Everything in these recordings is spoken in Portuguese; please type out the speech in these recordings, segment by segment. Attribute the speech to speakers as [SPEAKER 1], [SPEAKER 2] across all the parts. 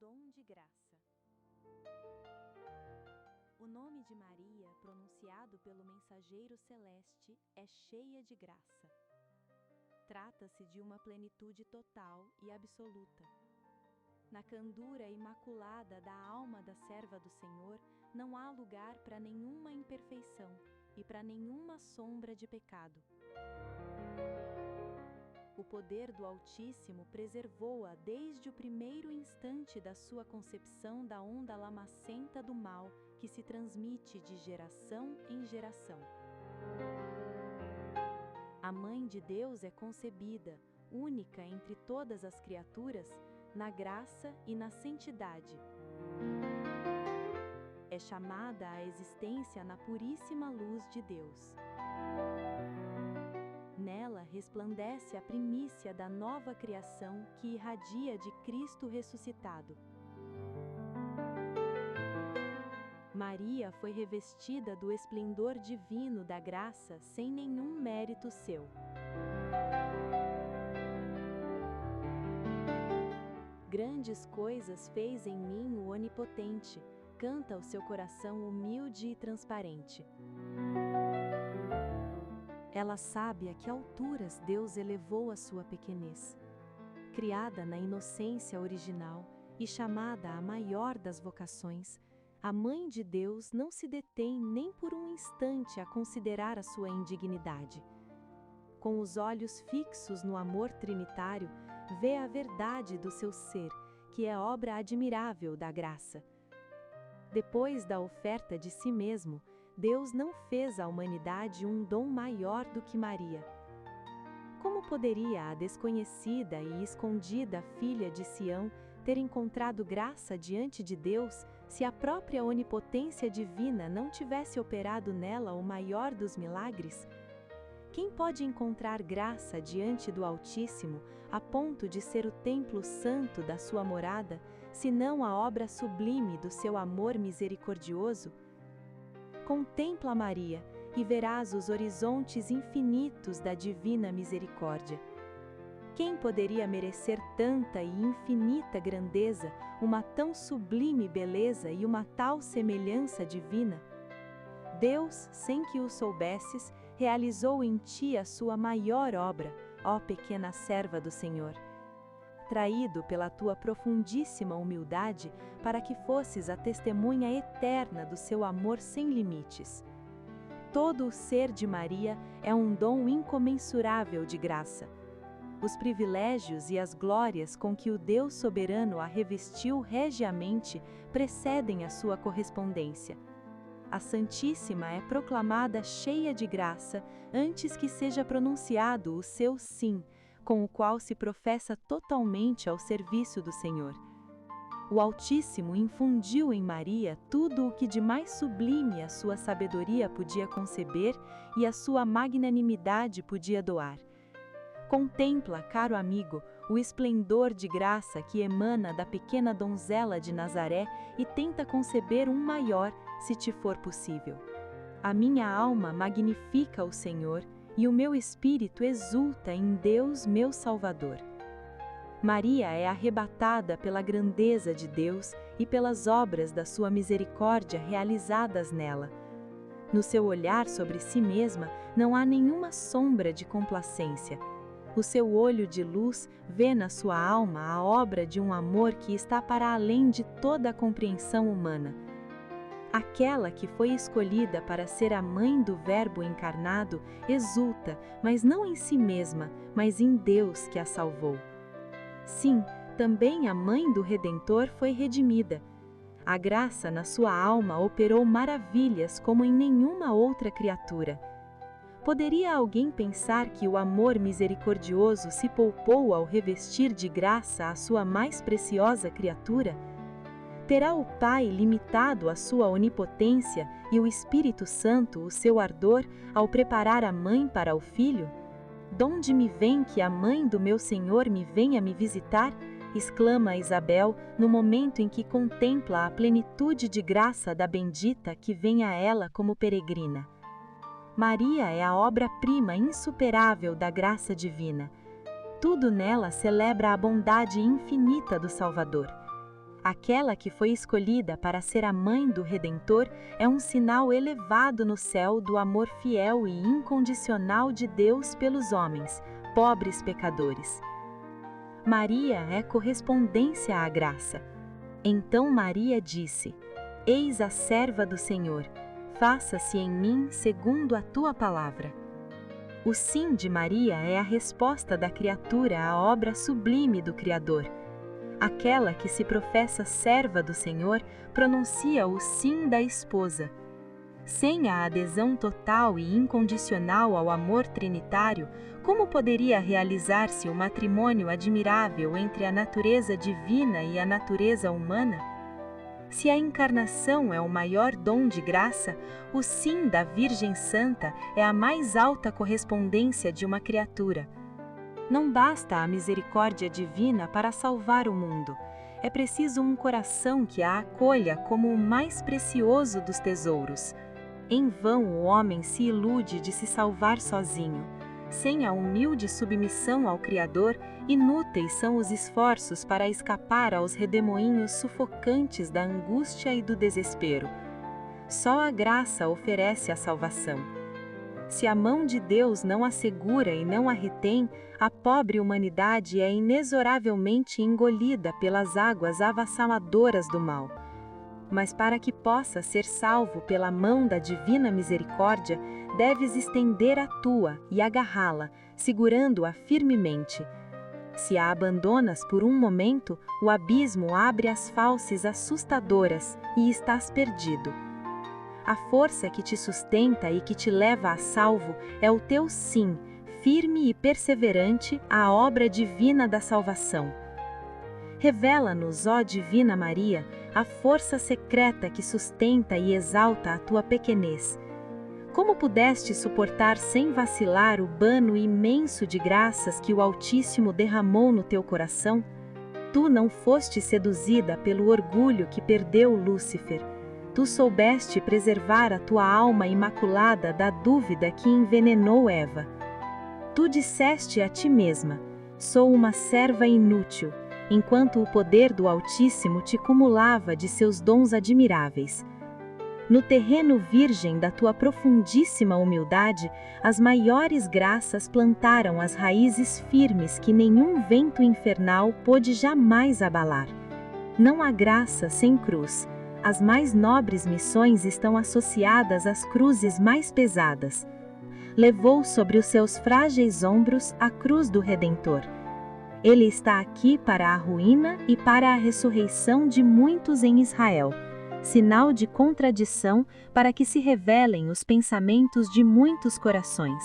[SPEAKER 1] dom de graça. O nome de Maria, pronunciado pelo mensageiro celeste, é cheia de graça. Trata-se de uma plenitude total e absoluta. Na candura imaculada da alma da serva do Senhor, não há lugar para nenhuma imperfeição e para nenhuma sombra de pecado. O poder do Altíssimo preservou-a desde o primeiro instante da sua concepção da onda lamacenta do mal que se transmite de geração em geração. A Mãe de Deus é concebida, única entre todas as criaturas, na graça e na santidade. É chamada à existência na puríssima luz de Deus. Nela resplandece a primícia da nova criação que irradia de Cristo ressuscitado. Maria foi revestida do esplendor divino da graça sem nenhum mérito seu. Grandes coisas fez em mim o Onipotente, canta o seu coração humilde e transparente. Ela sabe a que alturas Deus elevou a sua pequenez. Criada na inocência original e chamada a maior das vocações, a Mãe de Deus não se detém nem por um instante a considerar a sua indignidade. Com os olhos fixos no amor trinitário, vê a verdade do seu ser, que é obra admirável da graça. Depois da oferta de si mesmo, Deus não fez à humanidade um dom maior do que Maria. Como poderia a desconhecida e escondida filha de Sião ter encontrado graça diante de Deus se a própria onipotência divina não tivesse operado nela o maior dos milagres? Quem pode encontrar graça diante do Altíssimo a ponto de ser o templo santo da sua morada, senão a obra sublime do seu amor misericordioso? Contempla Maria e verás os horizontes infinitos da divina misericórdia. Quem poderia merecer tanta e infinita grandeza, uma tão sublime beleza e uma tal semelhança divina? Deus, sem que o soubesses, realizou em ti a sua maior obra, ó pequena serva do Senhor. Traído pela tua profundíssima humildade, para que fosses a testemunha eterna do seu amor sem limites. Todo o ser de Maria é um dom incomensurável de graça. Os privilégios e as glórias com que o Deus soberano a revestiu regiamente precedem a sua correspondência. A Santíssima é proclamada cheia de graça antes que seja pronunciado o seu sim, com o qual se professa totalmente ao serviço do Senhor. O Altíssimo infundiu em Maria tudo o que de mais sublime a sua sabedoria podia conceber e a sua magnanimidade podia doar. Contempla, caro amigo, o esplendor de graça que emana da pequena donzela de Nazaré e tenta conceber um maior, se te for possível. A minha alma magnifica o Senhor e o meu espírito exulta em Deus, meu Salvador. Maria é arrebatada pela grandeza de Deus e pelas obras da sua misericórdia realizadas nela. No seu olhar sobre si mesma não há nenhuma sombra de complacência. O seu olho de luz vê na sua alma a obra de um amor que está para além de toda a compreensão humana. Aquela que foi escolhida para ser a mãe do Verbo encarnado exulta, mas não em si mesma, mas em Deus que a salvou. Sim, também a mãe do Redentor foi redimida. A graça na sua alma operou maravilhas como em nenhuma outra criatura. Poderia alguém pensar que o amor misericordioso se poupou ao revestir de graça a sua mais preciosa criatura? Terá o Pai limitado a sua onipotência e o Espírito Santo o seu ardor ao preparar a mãe para o filho? Donde me vem que a mãe do meu Senhor me venha me visitar? Exclama Isabel no momento em que contempla a plenitude de graça da bendita que vem a ela como peregrina. Maria é a obra-prima insuperável da graça divina. Tudo nela celebra a bondade infinita do Salvador. Aquela que foi escolhida para ser a mãe do Redentor é um sinal elevado no céu do amor fiel e incondicional de Deus pelos homens, pobres pecadores. Maria é correspondência à graça. Então Maria disse: Eis a serva do Senhor, faça-se em mim segundo a tua palavra. O sim de Maria é a resposta da criatura à obra sublime do Criador. Aquela que se professa serva do Senhor pronuncia o sim da esposa. Sem a adesão total e incondicional ao amor trinitário, como poderia realizar-se o matrimônio admirável entre a natureza divina e a natureza humana? Se a encarnação é o maior dom de graça, o sim da Virgem Santa é a mais alta correspondência de uma criatura. Não basta a misericórdia divina para salvar o mundo. É preciso um coração que a acolha como o mais precioso dos tesouros. Em vão o homem se ilude de se salvar sozinho. Sem a humilde submissão ao Criador, inúteis são os esforços para escapar aos redemoinhos sufocantes da angústia e do desespero. Só a graça oferece a salvação. Se a mão de Deus não a segura e não a retém, a pobre humanidade é inexoravelmente engolida pelas águas avassaladoras do mal. Mas para que possa ser salvo pela mão da divina misericórdia, deves estender a tua e agarrá-la, segurando-a firmemente. Se a abandonas por um momento, o abismo abre as fauces assustadoras e estás perdido. A força que te sustenta e que te leva a salvo é o teu sim, firme e perseverante à obra divina da salvação. Revela-nos, ó Divina Maria, a força secreta que sustenta e exalta a tua pequenez. Como pudeste suportar sem vacilar o bano imenso de graças que o Altíssimo derramou no teu coração? Tu não foste seduzida pelo orgulho que perdeu Lúcifer. Tu soubeste preservar a tua alma imaculada da dúvida que envenenou Eva. Tu disseste a ti mesma: sou uma serva inútil, enquanto o poder do Altíssimo te cumulava de seus dons admiráveis. No terreno virgem da tua profundíssima humildade, as maiores graças plantaram as raízes firmes que nenhum vento infernal pôde jamais abalar. Não há graça sem cruz. As mais nobres missões estão associadas às cruzes mais pesadas. Levou sobre os seus frágeis ombros a cruz do Redentor. Ele está aqui para a ruína e para a ressurreição de muitos em Israel, sinal de contradição para que se revelem os pensamentos de muitos corações.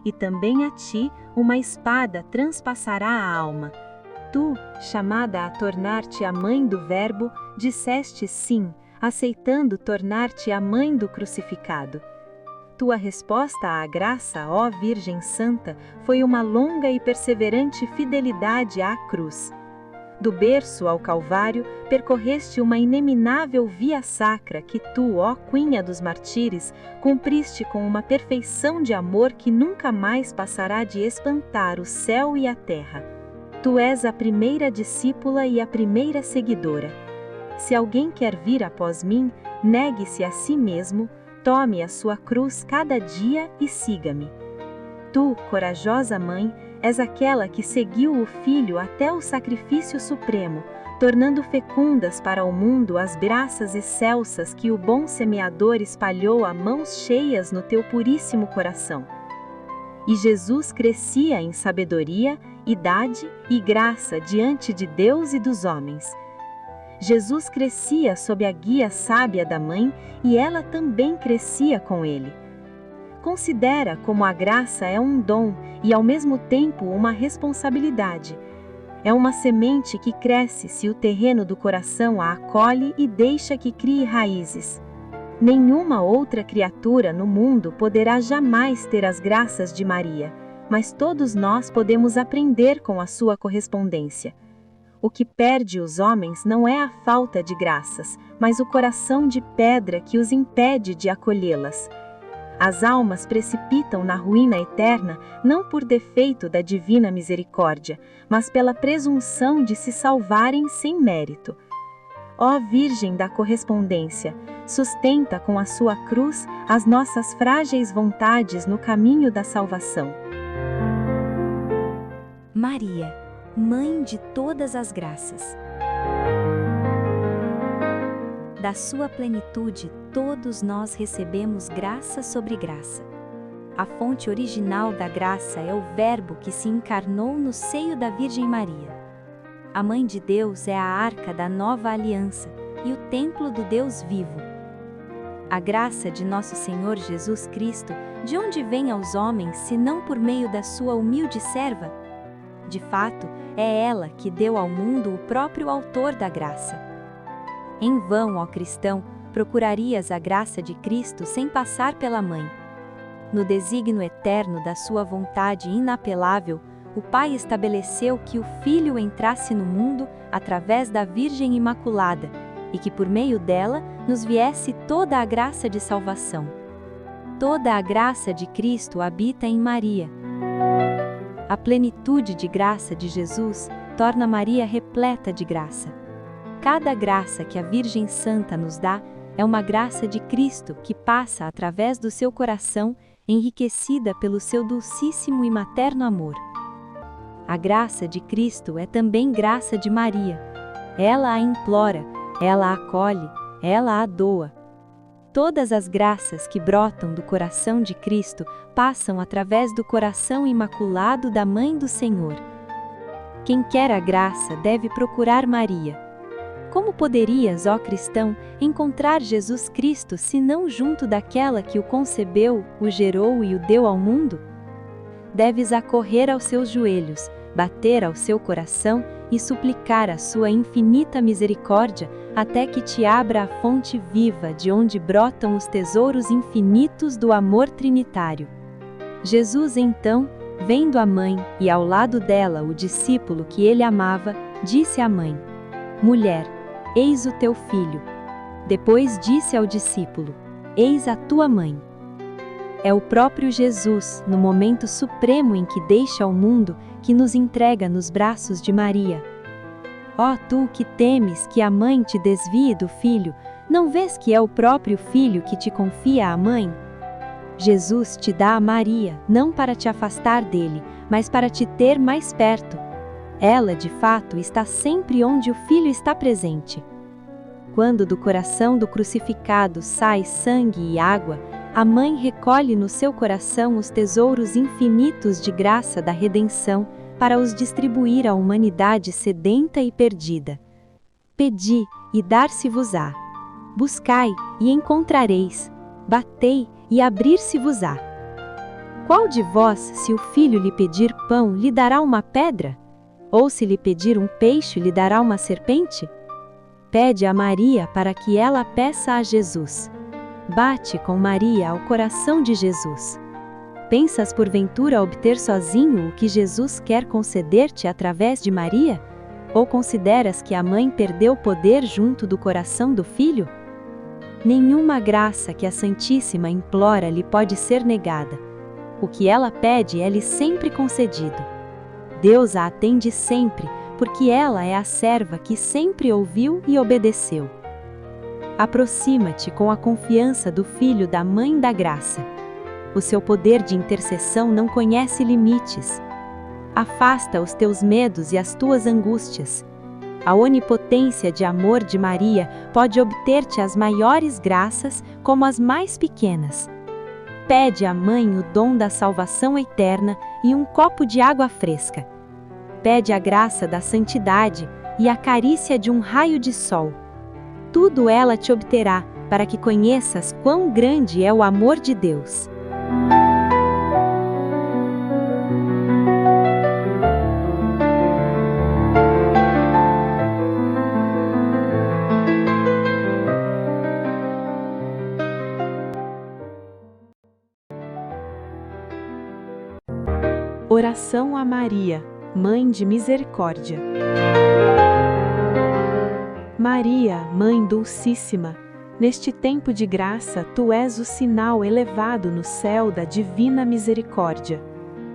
[SPEAKER 1] E também a ti uma espada transpassará a alma. Tu, chamada a tornar-te a mãe do Verbo, disseste sim, aceitando tornar-te a mãe do crucificado. Tua resposta à graça, ó Virgem Santa, foi uma longa e perseverante fidelidade à cruz. Do berço ao Calvário, percorreste uma ineminável via sacra que tu, ó Cunha dos Martírios, cumpriste com uma perfeição de amor que nunca mais passará de espantar o céu e a terra. Tu és a primeira discípula e a primeira seguidora. Se alguém quer vir após mim, negue-se a si mesmo, tome a sua cruz cada dia e siga-me. Tu, corajosa mãe, és aquela que seguiu o Filho até o sacrifício supremo, tornando fecundas para o mundo as graças excelsas que o bom semeador espalhou a mãos cheias no teu puríssimo coração. E Jesus crescia em sabedoria, idade e graça diante de Deus e dos homens. Jesus crescia sob a guia sábia da mãe e ela também crescia com ele. Considera como a graça é um dom e ao mesmo tempo uma responsabilidade. É uma semente que cresce se o terreno do coração a acolhe e deixa que crie raízes. Nenhuma outra criatura no mundo poderá jamais ter as graças de Maria, mas todos nós podemos aprender com a sua correspondência. O que perde os homens não é a falta de graças, mas o coração de pedra que os impede de acolhê-las. As almas precipitam na ruína eterna não por defeito da divina misericórdia, mas pela presunção de se salvarem sem mérito. Ó Virgem da correspondência, sustenta com a sua cruz as nossas frágeis vontades no caminho da salvação.
[SPEAKER 2] Maria, Mãe de todas as graças. Da sua plenitude, todos nós recebemos graça sobre graça. A fonte original da graça é o Verbo que se encarnou no seio da Virgem Maria. A Mãe de Deus é a arca da nova aliança e o templo do Deus vivo. A graça de nosso Senhor Jesus Cristo, de onde vem aos homens, senão por meio da sua humilde serva? De fato, é ela que deu ao mundo o próprio autor da graça. Em vão, ó cristão, procurarias a graça de Cristo sem passar pela Mãe. No desígnio eterno da sua vontade inapelável, o Pai estabeleceu que o Filho entrasse no mundo através da Virgem Imaculada e que por meio dela nos viesse toda a graça de salvação. Toda a graça de Cristo habita em Maria. A plenitude de graça de Jesus torna Maria repleta de graça. Cada graça que a Virgem Santa nos dá é uma graça de Cristo que passa através do seu coração, enriquecida pelo seu dulcíssimo e materno amor. A graça de Cristo é também graça de Maria. Ela a implora, ela a acolhe, ela a doa. Todas as graças que brotam do coração de Cristo passam através do coração imaculado da Mãe do Senhor. Quem quer a graça deve procurar Maria. Como poderias, ó cristão, encontrar Jesus Cristo senão junto daquela que o concebeu, o gerou e o deu ao mundo? Deves acorrer aos seus joelhos, bater ao seu coração e suplicar a sua infinita misericórdia até que te abra a fonte viva de onde brotam os tesouros infinitos do amor trinitário. Jesus, então, vendo a mãe e ao lado dela o discípulo que ele amava, disse à mãe: Mulher, eis o teu filho. Depois disse ao discípulo: Eis a tua mãe. É o próprio Jesus, no momento supremo em que deixa o mundo, que nos entrega nos braços de Maria. Ó tu que temes que a mãe te desvie do filho, não vês que é o próprio filho que te confia à mãe? Jesus te dá a Maria, não para te afastar dele, mas para te ter mais perto. Ela, de fato, está sempre onde o filho está presente. Quando do coração do crucificado sai sangue e água, a mãe recolhe no seu coração os tesouros infinitos de graça da redenção para os distribuir à humanidade sedenta e perdida. Pedi, e dar-se-vos-á. Buscai, e encontrareis. Batei, e abrir-se-vos-á. Qual de vós, se o filho lhe pedir pão, lhe dará uma pedra? Ou se lhe pedir um peixe, lhe dará uma serpente? Pede a Maria para que ela peça a Jesus. Bate com Maria ao coração de Jesus. Pensas porventura obter sozinho o que Jesus quer conceder-te através de Maria? Ou consideras que a mãe perdeu poder junto do coração do filho? Nenhuma graça que a Santíssima implora lhe pode ser negada. O que ela pede é-lhe sempre concedido. Deus a atende sempre, porque ela é a serva que sempre ouviu e obedeceu. Aproxima-te com a confiança do Filho da Mãe da Graça. O seu poder de intercessão não conhece limites. Afasta os teus medos e as tuas angústias. A onipotência de amor de Maria pode obter-te as maiores graças como as mais pequenas. Pede à Mãe o dom da salvação eterna e um copo de água fresca. Pede a graça da santidade e a carícia de um raio de sol. Tudo ela te obterá, para que conheças quão grande é o amor de Deus.
[SPEAKER 3] Oração a Maria, Mãe de Misericórdia. Maria, Mãe Dulcíssima, neste tempo de graça, tu és o sinal elevado no céu da divina misericórdia.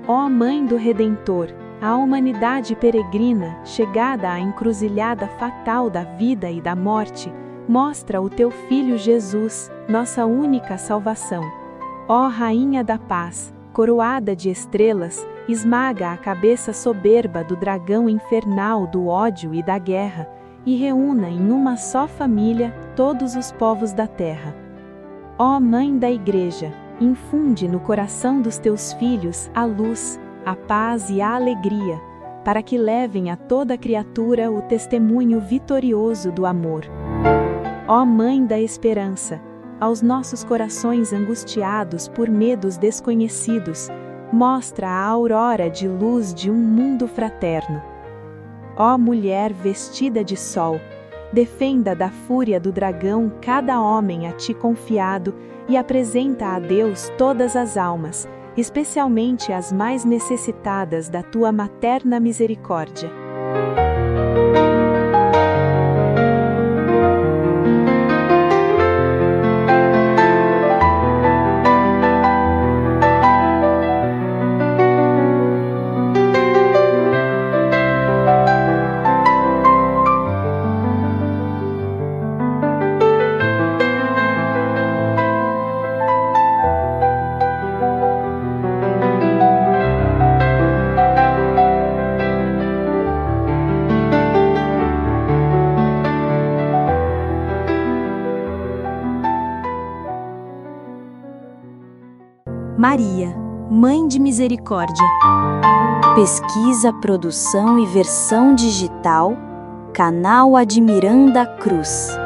[SPEAKER 3] Ó Mãe do Redentor, A humanidade peregrina, chegada à encruzilhada fatal da vida e da morte, mostra o teu Filho Jesus, nossa única salvação. Ó Rainha da Paz, coroada de estrelas, esmaga a cabeça soberba do dragão infernal do ódio e da guerra, e reúna em uma só família todos os povos da terra. Ó Mãe da Igreja, infunde no coração dos teus filhos a luz, a paz e a alegria, para que levem a toda criatura o testemunho vitorioso do amor. Ó Mãe da Esperança, aos nossos corações angustiados por medos desconhecidos, mostra a aurora de luz de um mundo fraterno. Ó Mulher vestida de sol, defenda da fúria do dragão cada homem a ti confiado e apresenta a Deus todas as almas, especialmente as mais necessitadas da tua materna misericórdia.
[SPEAKER 2] Maria, Mãe de Misericórdia. Pesquisa, produção e versão digital, Canal Admiranda Cruz.